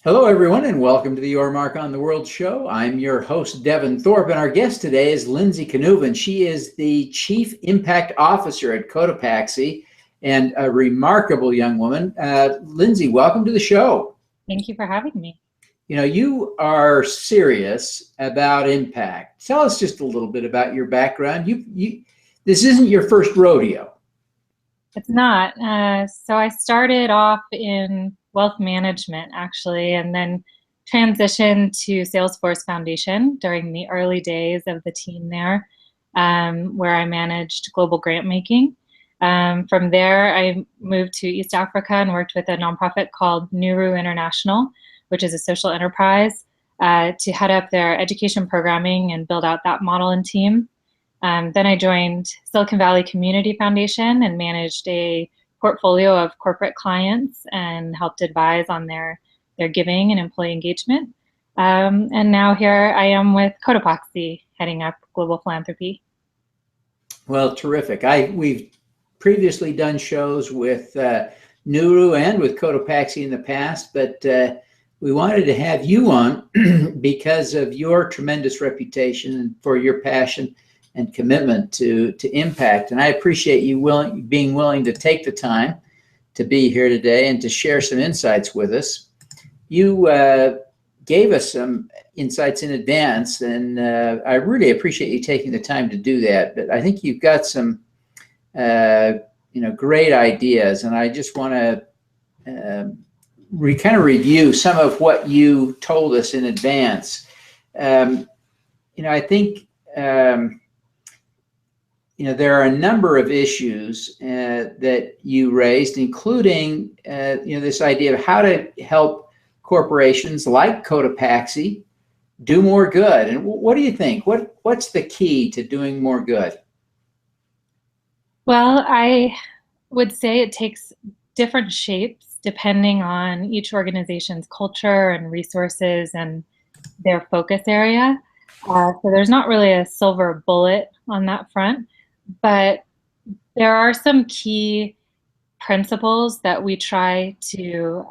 Hello, everyone, and welcome to the Your Mark on the World show. I'm your host, Devin Thorpe, and our guest today is Lindsey Kneuven. She is the Chief Impact Officer at Cotopaxi and a remarkable young woman. Lindsey, welcome to the show. Thank you for having me. You know, you are serious about impact. Tell us just a little bit about your background. This isn't your first rodeo. It's not. So I started off in wealth management, actually, and then transitioned to Salesforce Foundation during the early days of the team there, where I managed global grant making. From there, I moved to East Africa and worked with a nonprofit called Nuru International, which is a social enterprise, to head up their education programming and build out that model and team. Then I joined Silicon Valley Community Foundation and managed a portfolio of corporate clients and helped advise on their giving and employee engagement. And now here I am with Cotopaxi, heading up global philanthropy. Well, terrific. We've previously done shows with Nuru and with Cotopaxi in the past, but we wanted to have you on because of your tremendous reputation and for your passion and commitment to impact. And I appreciate you being willing to take the time to be here today and to share some insights with us. You gave us some insights in advance, and I really appreciate you taking the time to do that. But I think you've got some great ideas, and I just want to kind of review some of what you told us in advance. I think there are a number of issues that you raised, including this idea of how to help corporations like Cotopaxi do more good. And what do you think? What's the key to doing more good? Well, I would say it takes different shapes depending on each organization's culture and resources and their focus area. So there's not really a silver bullet on that front. But there are some key principles that we try to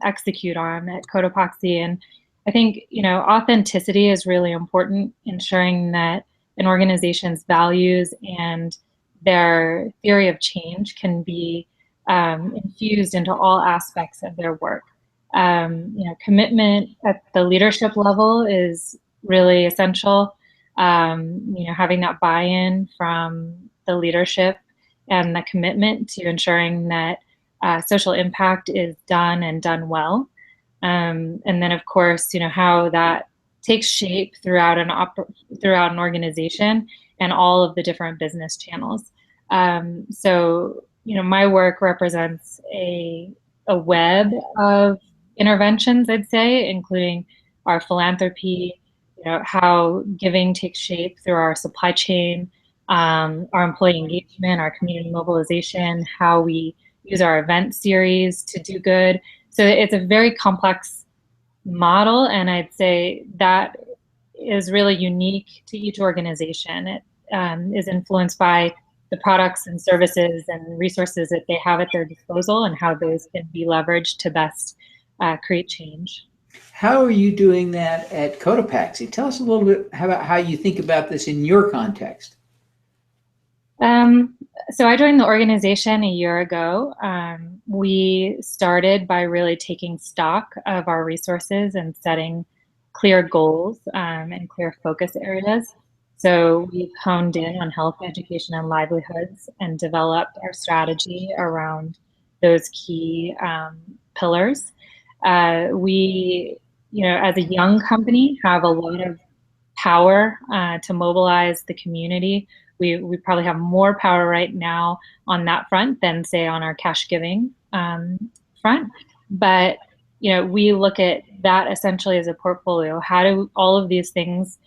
execute on at Cotopaxi. And I think, authenticity is really important, ensuring that an organization's values and their theory of change can be infused into all aspects of their work. Commitment at the leadership level is really essential. Having that buy-in from the leadership and the commitment to ensuring that social impact is done and done well. And then, of course, how that takes shape throughout an organization and all of the different business channels. So, my work represents a web of interventions, I'd say, including our philanthropy, how giving takes shape through our supply chain, our employee engagement, our community mobilization, how we use our event series to do good. So it's a very complex model, and I'd say that is really unique to each organization. It is influenced by the products and services and resources that they have at their disposal and how those can be leveraged to best create change. How are you doing that at Cotopaxi? Tell us a little bit about how you think about this in your context. So I joined the organization a year ago. We started by really taking stock of our resources and setting clear goals and clear focus areas. So we've honed in on health, education, and livelihoods and developed our strategy around those key pillars. We, as a young company, have a lot of power to mobilize the community. We probably have more power right now on that front than, say, on our cash giving front. But, we look at that essentially as a portfolio. How do all of these things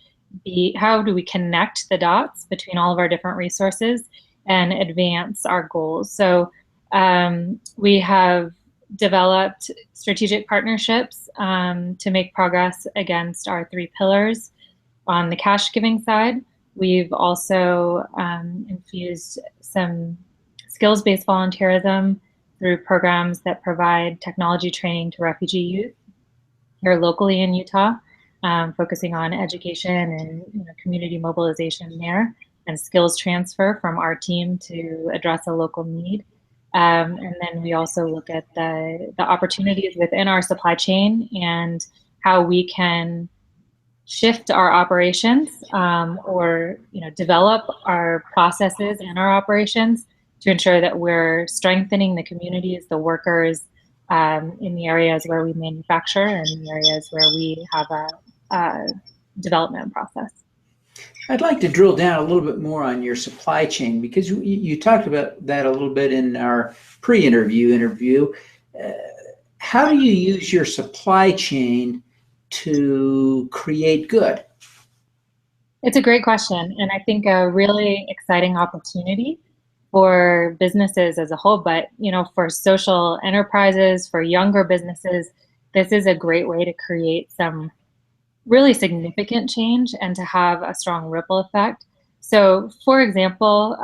how do we connect the dots between all of our different resources and advance our goals? So we have developed strategic partnerships to make progress against our 3 pillars. On the cash giving side, we've also infused some skills-based volunteerism through programs that provide technology training to refugee youth. here locally in Utah, focusing on education and community mobilization there and skills transfer from our team to address a local need. And then we also look at the opportunities within our supply chain and how we can shift our operations or develop our processes and our operations to ensure that we're strengthening the communities, the workers in the areas where we manufacture and the areas where we have a development process. I'd like to drill down a little bit more on your supply chain, because you talked about that a little bit in our pre-interview. How do you use your supply chain to create good? It's a great question, and I think a really exciting opportunity for businesses as a whole, but for social enterprises, for younger businesses, this is a great way to create some really significant change and to have a strong ripple effect. So, for example,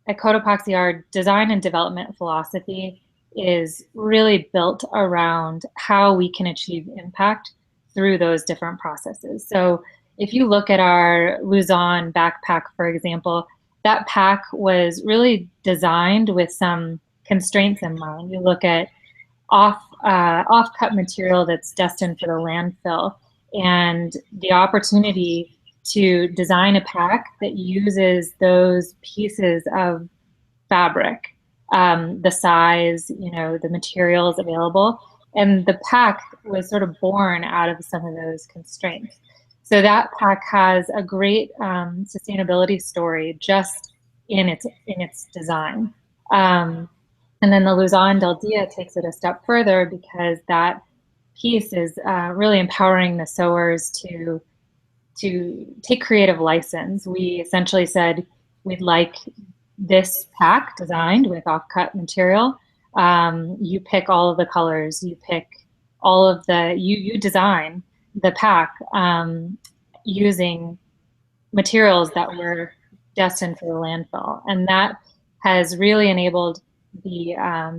at Cotopaxi, our design and development philosophy is really built around how we can achieve impact through those different processes. So if you look at our Luzon backpack, for example, that pack was really designed with some constraints in mind. You look at off-cut material that's destined for the landfill, and the opportunity to design a pack that uses those pieces of fabric, the size, the materials available. And the pack was sort of born out of some of those constraints. So that pack has a great sustainability story just in its design. And then the Luzon del Dia takes it a step further, because that piece is really empowering the sewers to take creative license. We essentially said we'd like this pack designed with off-cut material. You pick all of the colors, you pick all of you design the pack using materials that were destined for the landfill. And that has really enabled the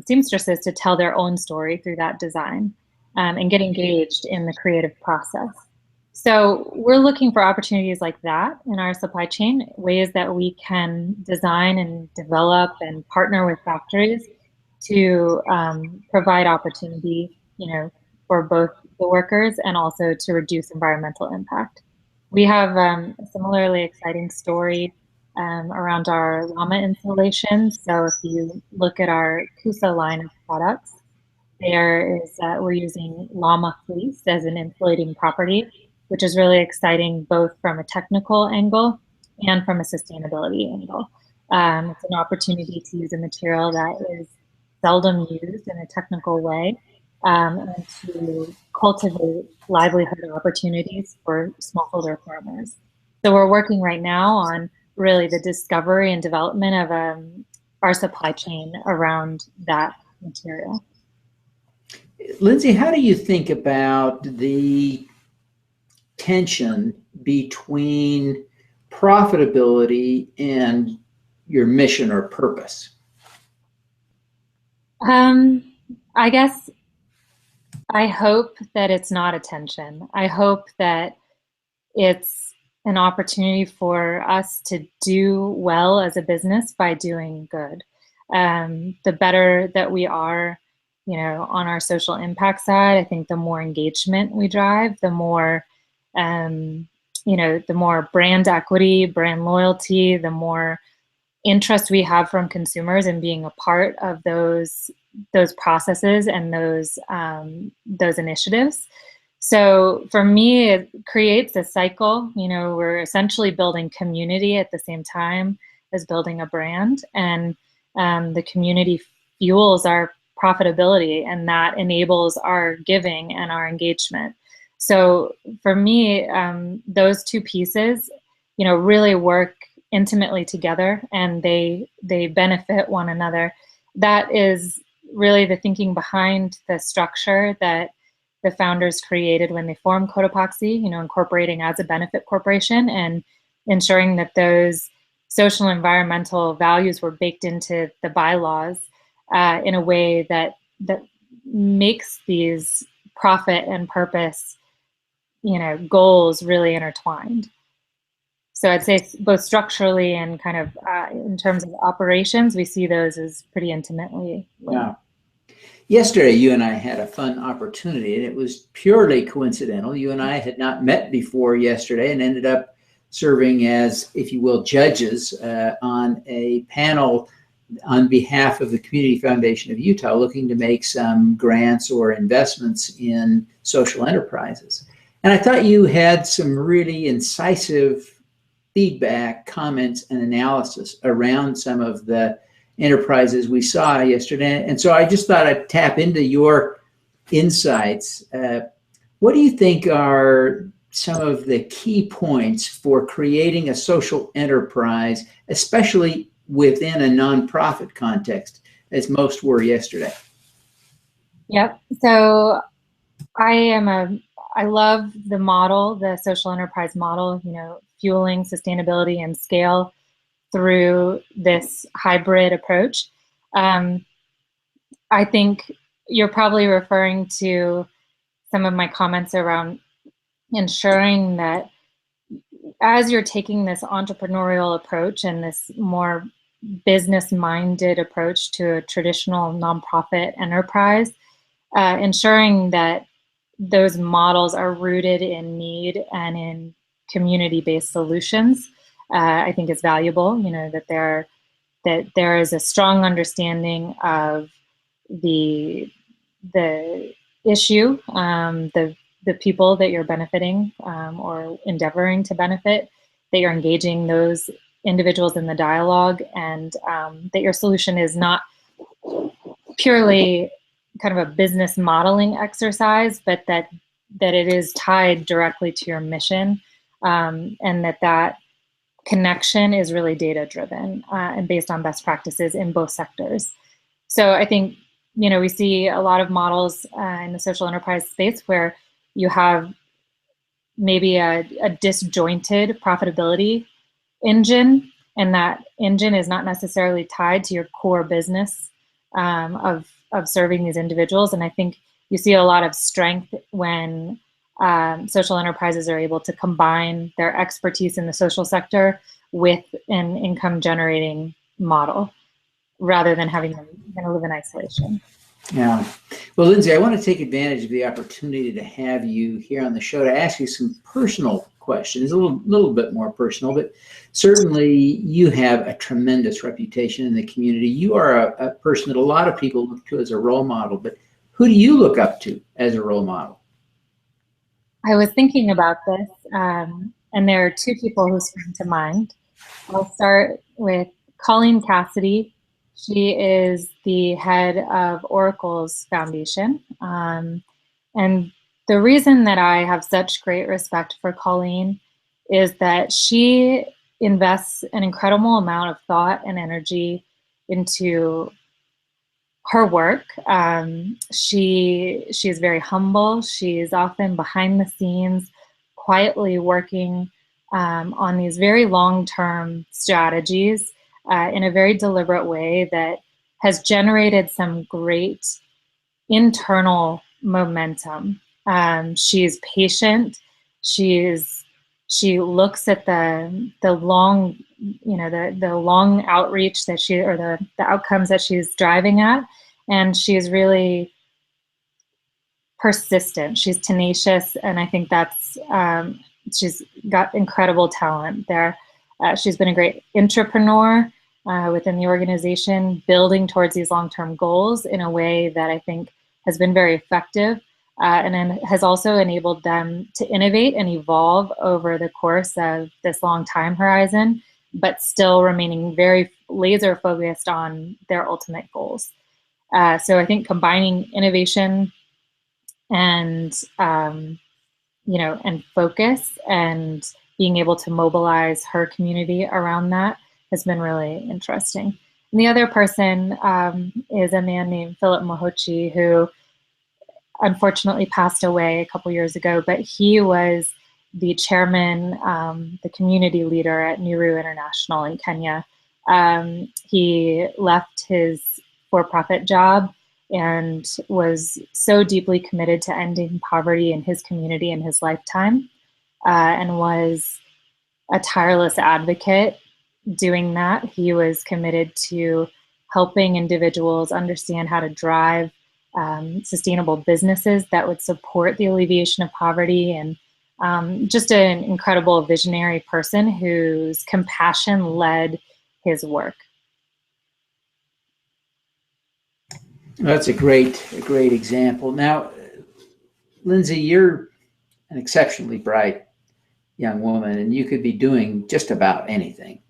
seamstresses to tell their own story through that design and get engaged in the creative process. So we're looking for opportunities like that in our supply chain, ways that we can design and develop and partner with factories to provide opportunity, for both the workers and also to reduce environmental impact. We have a similarly exciting story around our llama installations. So if you look at our Kusa line of products, we're using llama fleece as an insulating property, which is really exciting both from a technical angle and from a sustainability angle. It's an opportunity to use a material that is seldom used in a technical way, and to cultivate livelihood opportunities for smallholder farmers. So we're working right now on really the discovery and development of our supply chain around that material. Lindsey, how do you think about the tension between profitability and your mission or purpose? I guess I hope that it's not a tension. I hope that it's an opportunity for us to do well as a business by doing good. The better that we are, on our social impact side, I think the more engagement we drive, the more, the more brand equity, brand loyalty, the more interest we have from consumers in being a part of those processes and those initiatives. So for me, it creates a cycle. We're essentially building community at the same time as building a brand, and the community fuels our profitability, and that enables our giving and our engagement. So for me, those two pieces, really work intimately together, and they benefit one another. That is really the thinking behind the structure that the founders created when they formed Cotopaxi, incorporating as a benefit corporation and ensuring that those social and environmental values were baked into the bylaws in a way that makes these profit and purpose, goals really intertwined. So I'd say both structurally and kind of in terms of operations, we see those as pretty intimately linked. Yeah. Yesterday, you and I had a fun opportunity, and it was purely coincidental. You and I had not met before yesterday and ended up serving as, if you will, judges on a panel on behalf of the Community Foundation of Utah, looking to make some grants or investments in social enterprises. And I thought you had some really incisive feedback, comments, and analysis around some of the enterprises we saw yesterday. And so I just thought I'd tap into your insights. What do you think are some of the key points for creating a social enterprise, especially within a nonprofit context, as most were yesterday? Yep. So I love the model, the social enterprise model, fueling sustainability and scale through this hybrid approach. I think you're probably referring to some of my comments around ensuring that as you're taking this entrepreneurial approach and this more business-minded approach to a traditional nonprofit enterprise, ensuring that those models are rooted in need and in community-based solutions, I think is valuable. That there is a strong understanding of the issue, the people that you're benefiting or endeavoring to benefit, that you're engaging those individuals in the dialogue, and that your solution is not purely kind of a business modeling exercise, but that it is tied directly to your mission, and that connection is really data driven and based on best practices in both sectors. So I think, we see a lot of models in the social enterprise space where you have maybe a disjointed profitability engine, and that engine is not necessarily tied to your core business of serving these individuals. And I think you see a lot of strength when social enterprises are able to combine their expertise in the social sector with an income generating model, rather than having them live in isolation. Yeah. Well, Lindsey, I want to take advantage of the opportunity to have you here on the show to ask you some personal questions, a little bit more personal, but certainly you have a tremendous reputation in the community. You are a person that a lot of people look to as a role model, but who do you look up to as a role model? I was thinking about this, and there are two people who spring to mind. I'll start with Colleen Cassidy. She is the head of Oracle's foundation. And the reason that I have such great respect for Colleen is that she invests an incredible amount of thought and energy into her work. She is very humble. She's often behind the scenes, quietly working on these very long-term strategies in a very deliberate way that has generated some great internal momentum. She's patient. She looks at the long, the long outreach that the outcomes that she's driving at, and she's really persistent. She's tenacious, and I think that's she's got incredible talent there. She's been a great entrepreneur within the organization, building towards these long-term goals in a way that I think has been very effective, and then has also enabled them to innovate and evolve over the course of this long time horizon, but still remaining very laser focused on their ultimate goals. So I think combining innovation and and focus, and being able to mobilize her community around that has been really interesting. And the other person is a man named Philip Mohochi, who unfortunately passed away a couple years ago, but he was the chairman, the community leader at Nuru International in Kenya. He left his for-profit job and was so deeply committed to ending poverty in his community in his lifetime, and was a tireless advocate doing that. He was committed to helping individuals understand how to drive sustainable businesses that would support the alleviation of poverty, and just an incredible visionary person whose compassion led his work. That's a great example. Now, Lindsey, you're an exceptionally bright young woman, and you could be doing just about anything,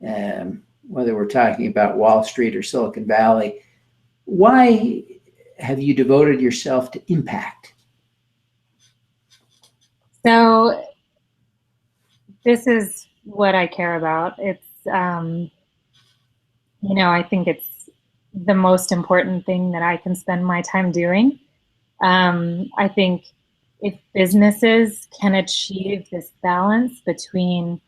whether we're talking about Wall Street or Silicon Valley. Why have you devoted yourself to impact? So this is what I care about. It's, I think it's the most important thing that I can spend my time doing. I think if businesses can achieve this balance between,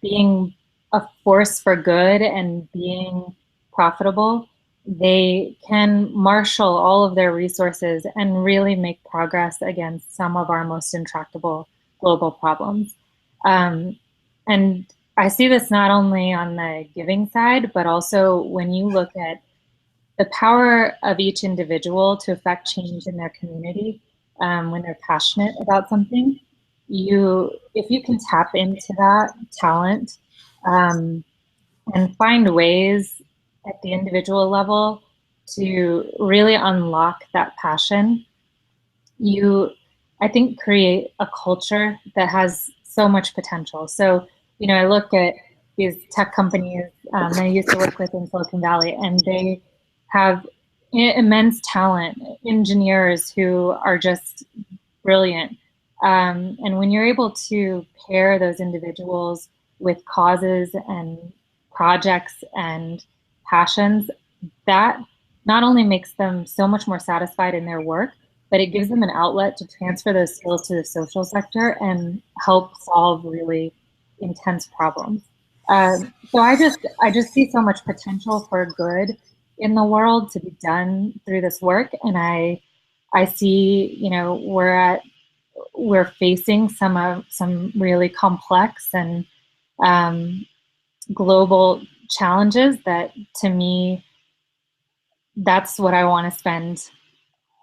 being a force for good and being profitable, they can marshal all of their resources and really make progress against some of our most intractable global problems. And I see this not only on the giving side, but also when you look at the power of each individual to affect change in their community, when they're passionate about something. If you can tap into that talent, and find ways at the individual level to really unlock that passion, I think, create a culture that has so much potential. So, I look at these tech companies I used to work with in Silicon Valley, and they have immense talent, engineers who are just brilliant. And when you're able to pair those individuals with causes and projects and passions, that not only makes them so much more satisfied in their work, but it gives them an outlet to transfer those skills to the social sector and help solve really intense problems. So I just see so much potential for good in the world to be done through this work, and I see, we're facing some really complex and global challenges that, to me, that's what I want to spend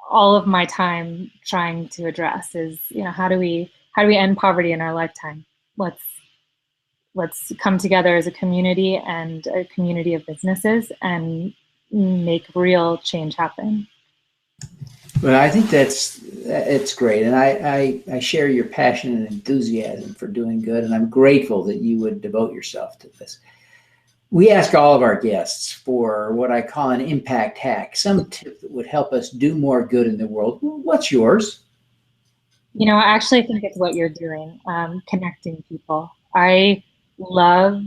all of my time trying to address is, how do we end poverty in our lifetime? Let's come together as a community and a community of businesses and make real change happen. Well, I think it's great, and I share your passion and enthusiasm for doing good, and I'm grateful that you would devote yourself to this. We ask all of our guests for what I call an impact hack, some tip that would help us do more good in the world. What's yours? I actually think it's what you're doing, connecting people. I love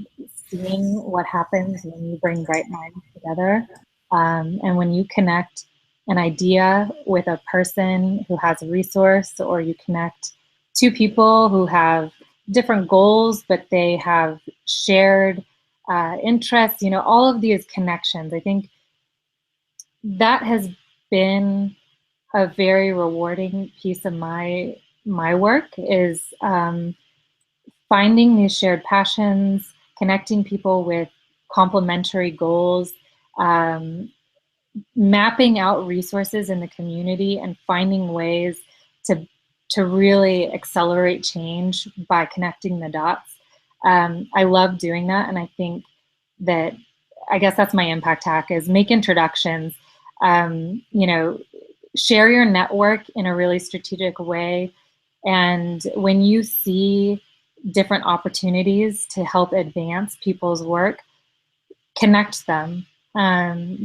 seeing what happens when you bring bright minds together, and when you connect an idea with a person who has a resource, or you connect two people who have different goals, but they have shared interests, all of these connections. I think that has been a very rewarding piece of my work, is finding these shared passions, connecting people with complementary goals, mapping out resources in the community and finding ways to really accelerate change by connecting the dots. I love doing that, and I think that, I guess that's my impact hack, is make introductions, share your network in a really strategic way, and when you see different opportunities to help advance people's work, connect them,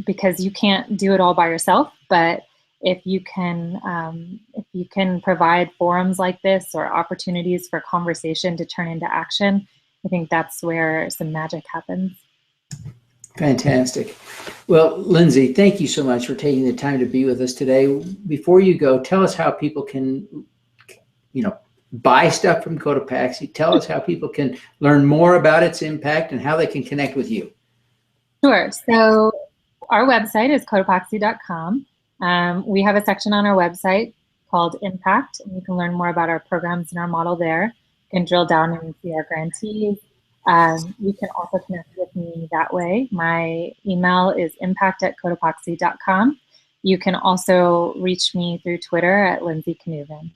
because you can't do it all by yourself. But if you can provide forums like this or opportunities for conversation to turn into action, I think that's where some magic happens. Fantastic. Well, Lindsey, thank you so much for taking the time to be with us today. Before you go, tell us how people can, buy stuff from Cotopaxi. Tell us how people can learn more about its impact and how they can connect with you. Sure. So Our website is cotopaxi.com. We have a section on our website called Impact, and you can learn more about our programs and our model there. You can drill down and see our grantees. You can also connect with me that way. My email is impact@cotopaxi.com. You can also reach me through Twitter at Lindsey Kneuven.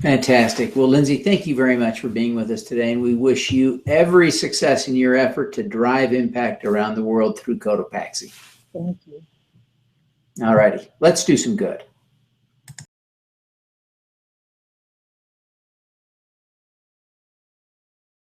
Fantastic. Well, Lindsey, thank you very much for being with us today, and we wish you every success in your effort to drive impact around the world through Cotopaxi. Thank you. All righty. Let's do some good.